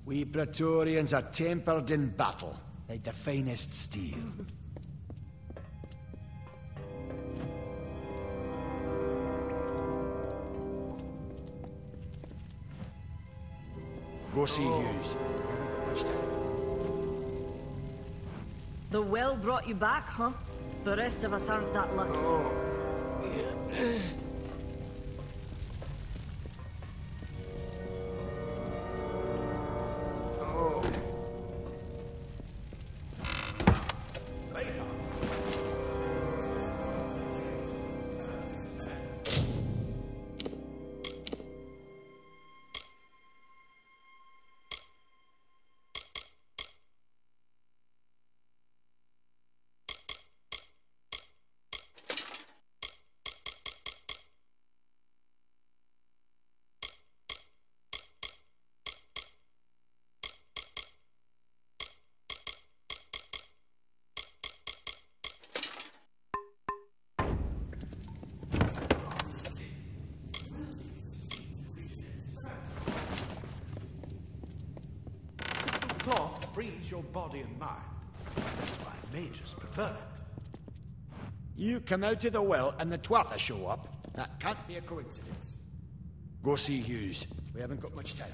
We Praetorians are tempered in battle, like the finest steel. Go see Hughes. We haven't got much time. The well brought you back, huh? The rest of us aren't that lucky. Cloth frees your body and mind. That's why mages prefer it. You come out of the well and the Twatha show up. That can't be a coincidence. Go see Hughes. We haven't got much time.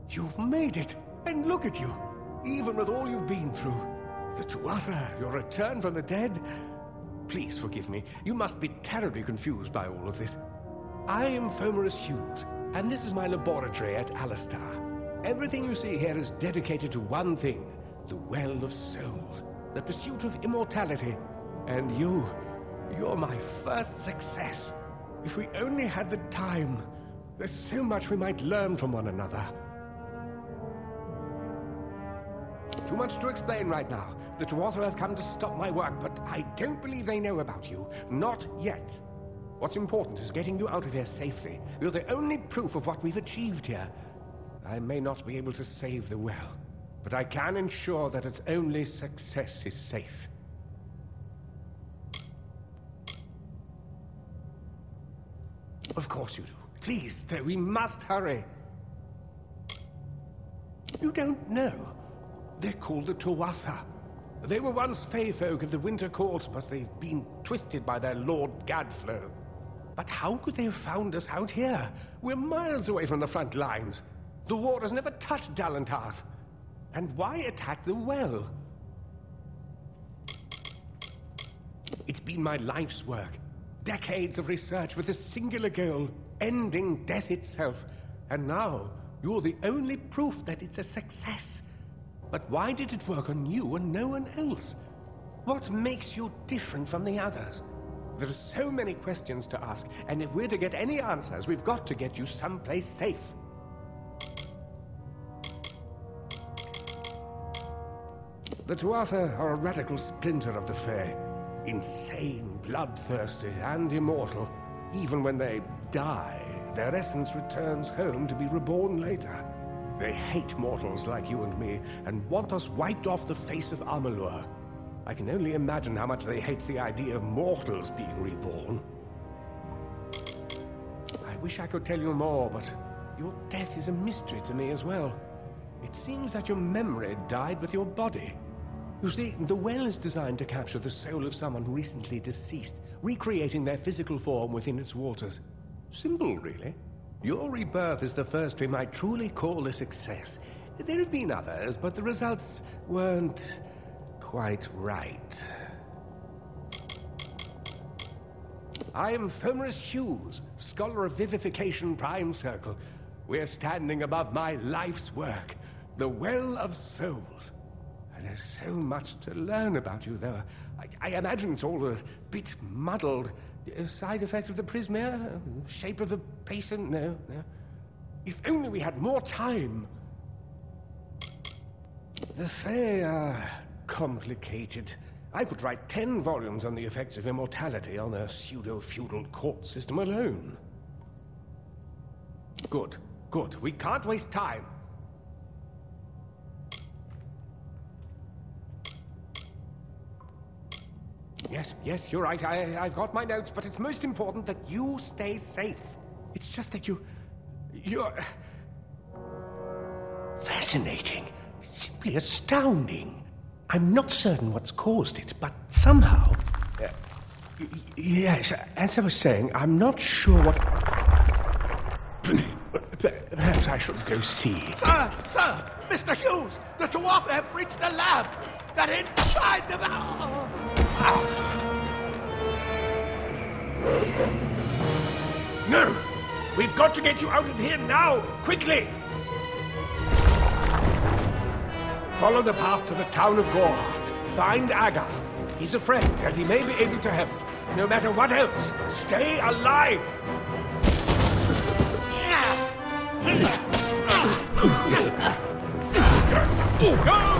You've made it! And look at you! Even with all you've been through. The Tuatha, your return from the dead. Please forgive me. You must be terribly confused by all of this. I am Fomerus Hughes, and this is my laboratory at Alistar. Everything you see here is dedicated to one thing, the Well of Souls, the pursuit of immortality. And you're my first success. If we only had the time, there's so much we might learn from one another. Too much to explain right now. The Tuatha have come to stop my work, but I don't believe they know about you. Not yet. What's important is getting you out of here safely. You're the only proof of what we've achieved here. I may not be able to save the well, but I can ensure that its only success is safe. Of course you do. Please, though, we must hurry. You don't know. They're called the Tuatha. They were once Fey folk of the Winter Court, but they've been twisted by their Lord Gadflow. But how could they have found us out here? We're miles away from the front lines. The war has never touched Dalantarth. And why attack the well? It's been my life's work. Decades of research with a singular goal, ending death itself. And now, you're the only proof that it's a success. But why did it work on you and no one else? What makes you different from the others? There are so many questions to ask, and if we're to get any answers, we've got to get you someplace safe. The Tuatha are a radical splinter of the Fae. Insane, bloodthirsty, and immortal. Even when they die, their essence returns home to be reborn later. They hate mortals like you and me, and want us wiped off the face of Amalur. I can only imagine how much they hate the idea of mortals being reborn. I wish I could tell you more, but your death is a mystery to me as well. It seems that your memory died with your body. You see, the well is designed to capture the soul of someone recently deceased, recreating their physical form within its waters. Simple, really. Your rebirth is the first we might truly call a success. There have been others, but the results weren't quite right. I am Fomorus Hughes, Scholar of Vivification Prime Circle. We're standing above my life's work, the Well of Souls. There's so much to learn about you, though. I imagine it's all a bit muddled. A side effect of the prismia? Shape of the basin? No. If only we had more time. The Fae are complicated. I could write 10 volumes on the effects of immortality on their pseudo-feudal court system alone. Good. We can't waste time. Yes, you're right. I've got my notes, but it's most important that you stay safe. It's just that you're... fascinating. Simply astounding. I'm not certain what's caused it, but somehow... yes, as I was saying, I'm not sure what... Perhaps I should go see. Sir! Mr. Hughes! The dwarf have breached the lab! They're inside the... No! We've got to get you out of here now! Quickly! Follow the path to the town of Gorhart. Find Agath. He's a friend, and he may be able to help. No matter what else, stay alive! Go!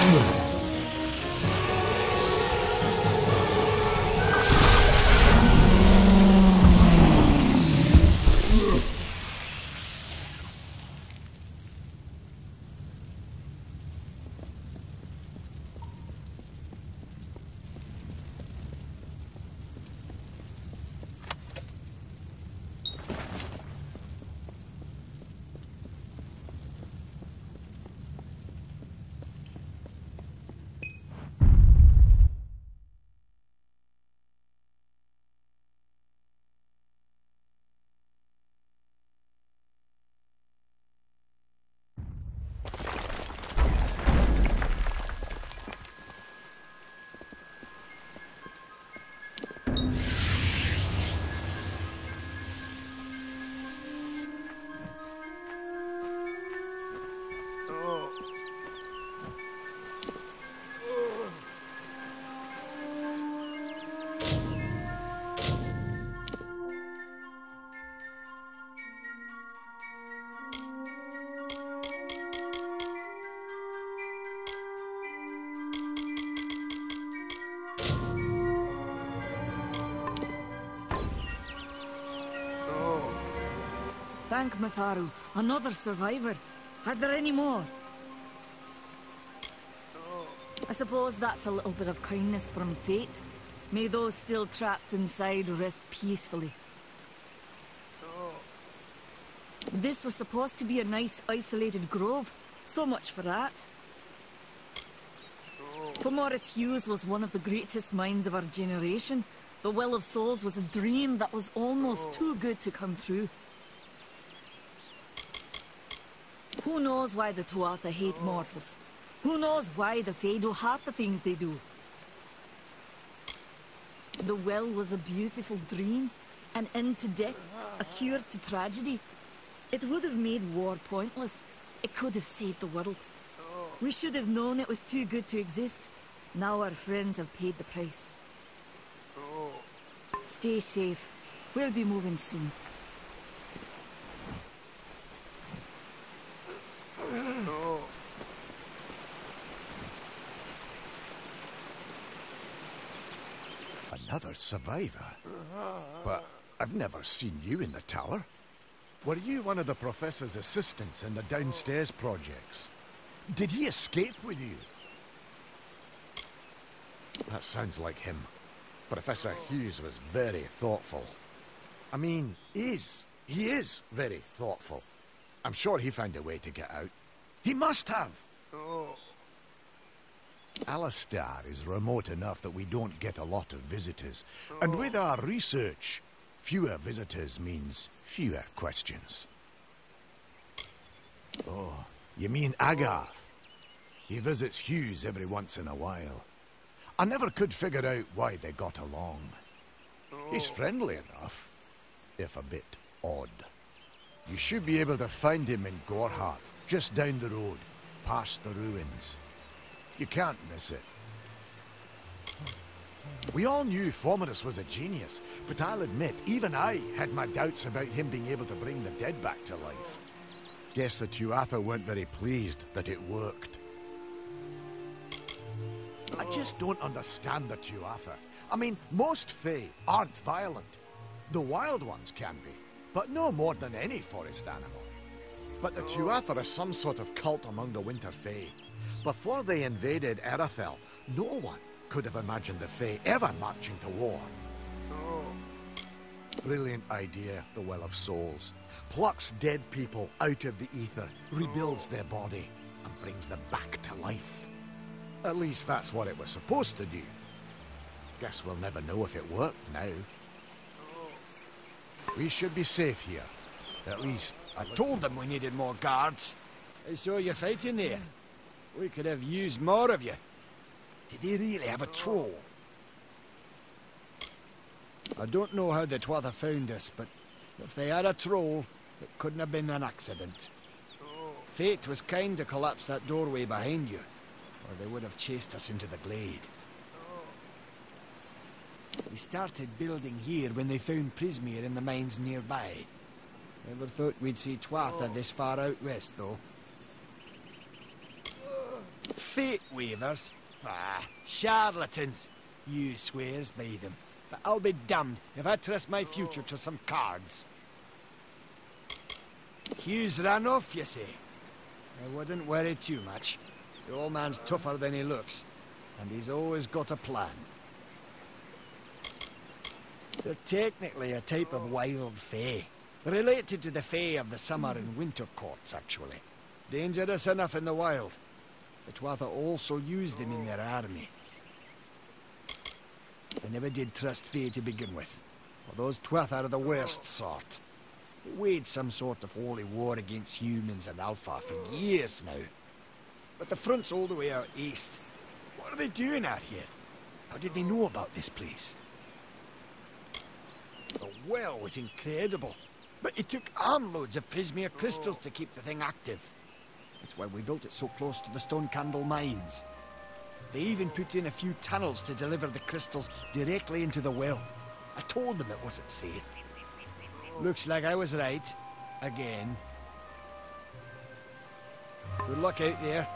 Thank Matharu, another survivor. Are there any more? I suppose that's a little bit of kindness from fate. May those still trapped inside rest peacefully. This was supposed to be a nice isolated grove. So much for that. For Morris Hughes was one of the greatest minds of our generation. The Well of Souls was a dream that was almost too good to come true. Who knows why the Tuatha hate mortals? Who knows why the Fae do half the things they do? The well was a beautiful dream, an end to death, a cure to tragedy. It would have made war pointless. It could have saved the world. We should have known it was too good to exist. Now our friends have paid the price. Stay safe. We'll be moving soon. Another survivor? But I've never seen you in the tower. Were you one of the Professor's assistants in the downstairs projects? Did he escape with you? That sounds like him. Professor Hughes was very thoughtful. I mean, he is very thoughtful. I'm sure he found a way to get out. He must have! Alistair is remote enough that we don't get a lot of visitors. And with our research, fewer visitors means fewer questions. Oh, you mean Agarth? He visits Hughes every once in a while. I never could figure out why they got along. He's friendly enough, if a bit odd. You should be able to find him in Gorhart, just down the road, past the ruins. You can't miss it. We all knew Fomerus was a genius, but I'll admit, even I had my doubts about him being able to bring the dead back to life. Guess the Tuatha weren't very pleased that it worked. I just don't understand the Tuatha. I mean, most Fae aren't violent. The wild ones can be, but no more than any forest animal. But the Tuatha are some sort of cult among the Winter Fae. Before they invaded Erethel, no one could have imagined the Fae ever marching to war. Brilliant idea, the Well of Souls. Plucks dead people out of the ether, rebuilds their body, and brings them back to life. At least that's what it was supposed to do. Guess we'll never know if it worked now. We should be safe here. At least, I told them we needed more guards. I saw you fighting there. We could have used more of you. Did they really have a troll? I don't know how the Tuatha found us, but if they had a troll, it couldn't have been an accident. Fate was kind to collapse that doorway behind you, or they would have chased us into the glade. We started building here when they found Prismere in the mines nearby. Never thought we'd see Tuatha this far out west, though. Fate weavers? Ah, charlatans. You swears by them. But I'll be damned if I trust my future to some cards. Hughes ran off, you say? I wouldn't worry too much. The old man's tougher than he looks, and he's always got a plan. They're technically a type of wild fae. Related to the fae of the summer and winter courts, actually. Dangerous enough in the wild. The Tuatha also use them in their army. I never did trust fae to begin with. Well, those Tuatha are the worst sort. They waged some sort of holy war against humans and Alpha for years now. But the front's all the way out east. What are they doing out here? How did they know about this place? The well was incredible, but it took armloads of Prismere crystals to keep the thing active. That's why we built it so close to the Stone Candle mines. They even put in a few tunnels to deliver the crystals directly into the well. I told them it wasn't safe. Looks like I was right. Again. Good luck out there.